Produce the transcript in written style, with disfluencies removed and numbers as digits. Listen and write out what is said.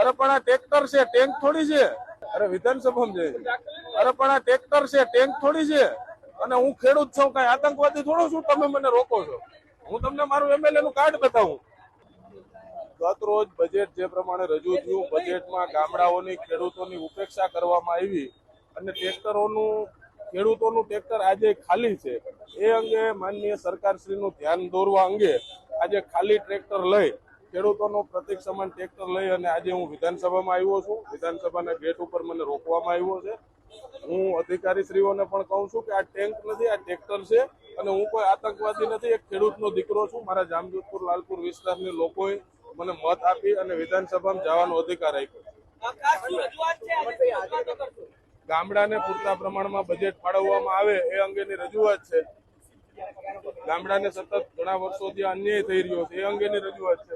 અરે પણ આ ટ્રેક્ટર છે, ટેન્ક થોડી છે. અરે વિધાનસભામાં છે. અરે પણ આ ટ્રેક્ટર છે, ટેન્ક થોડી છે. અને હું ખેડૂત છું, કઈ આતંકવાદી થોડો છું તમે મને રોકો છો? હું તમને મારું એમએલએ નું કાર્ડ બતાવું. ગત રોજ બજેટ જે પ્રમાણે રજૂ થયું, બજેટમાં ગામડાઓની ખેડૂતોની ઉપેક્ષા કરવામાં આવી અને ખેડૂતોનું ટ્રેક્ટર આજે ખાલી છે. એ અંગે માનનીય સરકારશ્રીનું ધ્યાન દોરવા અંગે આજે ખાલી ટ્રેક્ટર લઈ ખેડૂતોનું પ્રતિક સમાન ટ્રેક્ટર લઈ અને આજે હું વિધાનસભામાં આવ્યો છું. વિધાનસભાના ગેટ ઉપર મને રોકવામાં આવ્યો છે. હું અધિકારીશ્રીઓને પણ કહું છું કે આ ટેન્ક નથી, આ ટ્રેક્ટર છે અને હું કોઈ આતંકવાદી નથી, એક ખેડૂતનો દીકરો છું. મારા જામજોધપુર લાલપુર વિસ્તારની લોકોએ મને મત આપી અને વિધાનસભામાં જવાનો અધિકાર આપ્યો. ગામડાને પૂરતા પ્રમાણમાં બજેટ ફાળવવામાં આવે એ અંગેની રજૂઆત છે. ગામડાને સતત ઘણા વર્ષોથી અન્યાય થઈ રહ્યો છે એ અંગેની રજૂઆત છે.